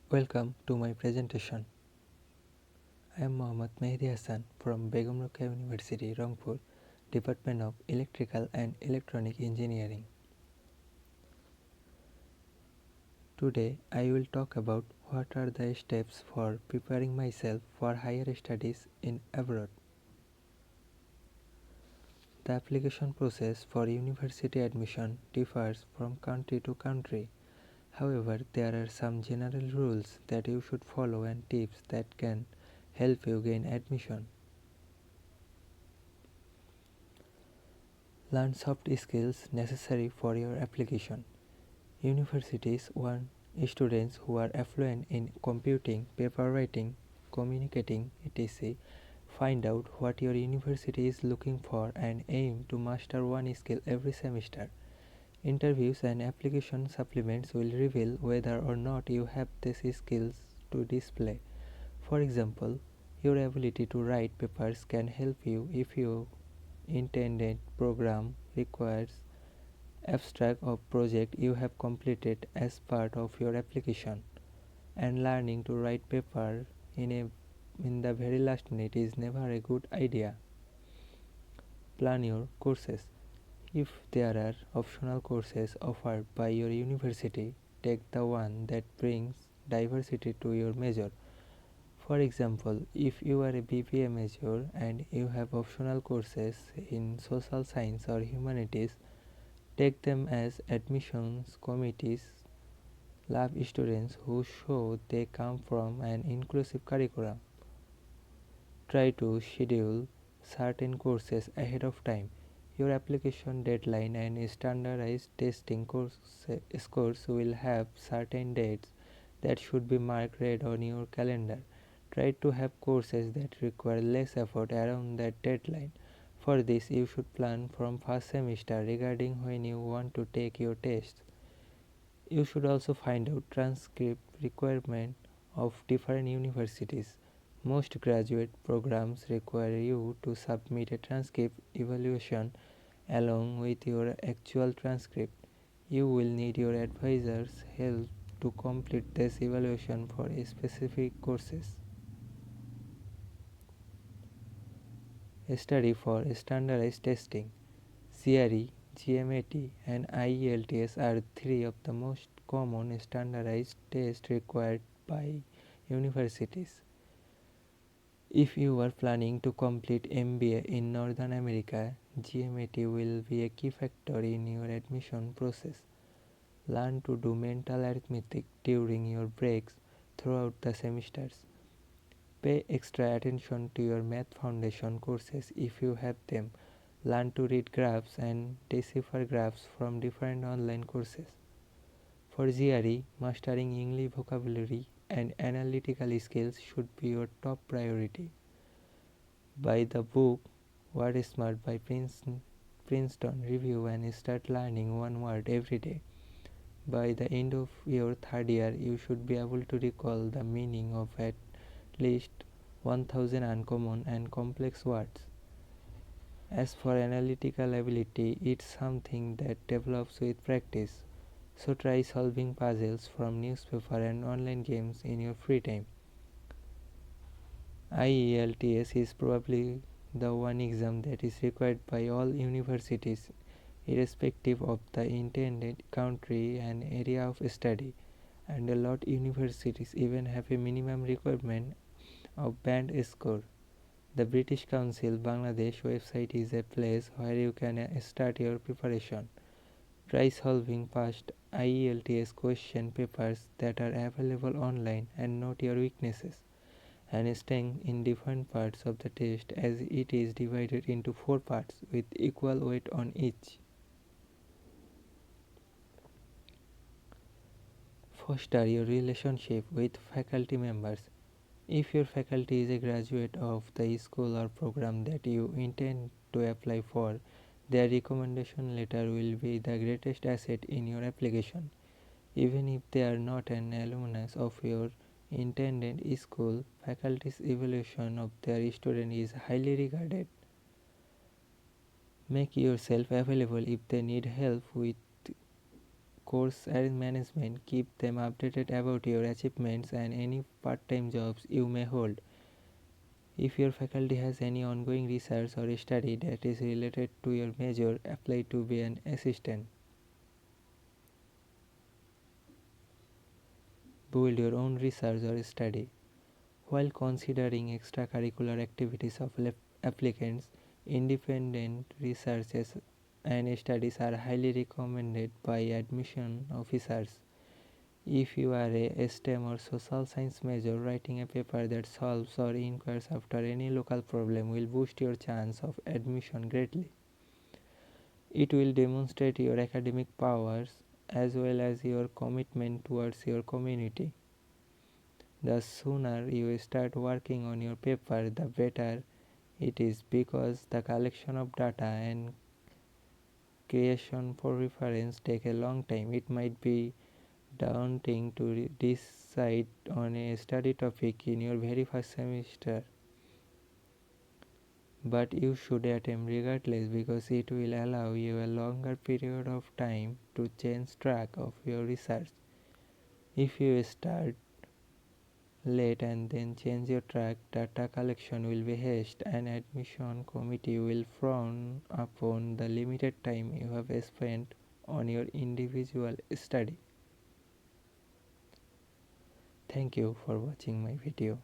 Welcome to my presentation. I am Mohammad Mehdi Hassan from Begum Rokeya University, Rangpur, Department of Electrical and Electronic Engineering. Today I will talk about what are the steps for preparing myself for higher studies in abroad. The application process for university admission differs from country to country. However, there are some general rules that you should follow and tips that can help you gain admission. Learn soft skills necessary for your application. Universities want students who are affluent in computing, paper writing, communicating, etc. Find out what your university is looking for and aim to master one skill every semester. Interviews and application supplements will reveal whether or not you have these skills to display. For example, your ability to write papers can help you if your intended program requires abstract of project you have completed as part of your application, and learning to write paper in the very last minute is never a good idea. Plan your courses. If there are optional courses offered by your university, take the one that brings diversity to your major. For example, if you are a BBA major and you have optional courses in social science or humanities, take them as admissions committees love students who show they come from an inclusive curriculum. Try to schedule certain courses ahead of time. Your application deadline and standardized testing scores will have certain dates that should be marked red on your calendar. Try to have courses that require less effort around that deadline. For this, you should plan from first semester regarding when you want to take your tests. You should also find out transcript requirement of different universities. Most graduate programs require you to submit a transcript evaluation along with your actual transcript. You will need your advisor's help to complete this evaluation for specific courses. Study for standardized testing. CRE, GMAT, and IELTS are three of the most common standardized tests required by universities. If you are planning to complete MBA in Northern America, GMAT will be a key factor in your admission process. Learn to do mental arithmetic during your breaks throughout the semesters. Pay extra attention to your math foundation courses if you have them. Learn to read graphs and decipher graphs from different online courses. For GRE, mastering English vocabulary and analytical skills should be your top priority. Buy the book Word Smart by Princeton Review and start learning one word every day. By the end of your third year, you should be able to recall the meaning of at least 1000 uncommon and complex words. As for analytical ability, it's something that develops with practice. So try solving puzzles from newspaper and online games in your free time. IELTS is probably the one exam that is required by all universities, irrespective of the intended country and area of study, and a lot of universities even have a minimum requirement of band score. The British Council Bangladesh website is a place where you can start your preparation. Try solving past IELTS question papers that are available online and note your weaknesses and staying in different parts of the test as it is divided into 4 parts with equal weight on each. Foster your relationship with faculty members. If your faculty is a graduate of the school or program that you intend to apply for, their recommendation letter will be the greatest asset in your application. Even if they are not an alumnus of your intended school, faculty's evaluation of their student is highly regarded. Make yourself available if they need help with course management. Keep them updated about your achievements and any part-time jobs you may hold. If your faculty has any ongoing research or study that is related to your major, apply to be an assistant. Build your own research or study. While considering extracurricular activities of applicants, independent researches and studies are highly recommended by admission officers. If you are a STEM or social science major, writing a paper that solves or inquires after any local problem will boost your chance of admission greatly. It will demonstrate your academic powers as well as your commitment towards your community. The sooner you start working on your paper, the better it is, because the collection of data and creation for reference take a long time. It might be daunting to decide on a study topic in your very first semester, but you should attempt regardless because it will allow you a longer period of time to change track of your research. If you start late and then change your track, data collection will be hashed and admission committee will frown upon the limited time you have spent on your individual study. Thank you for watching my video.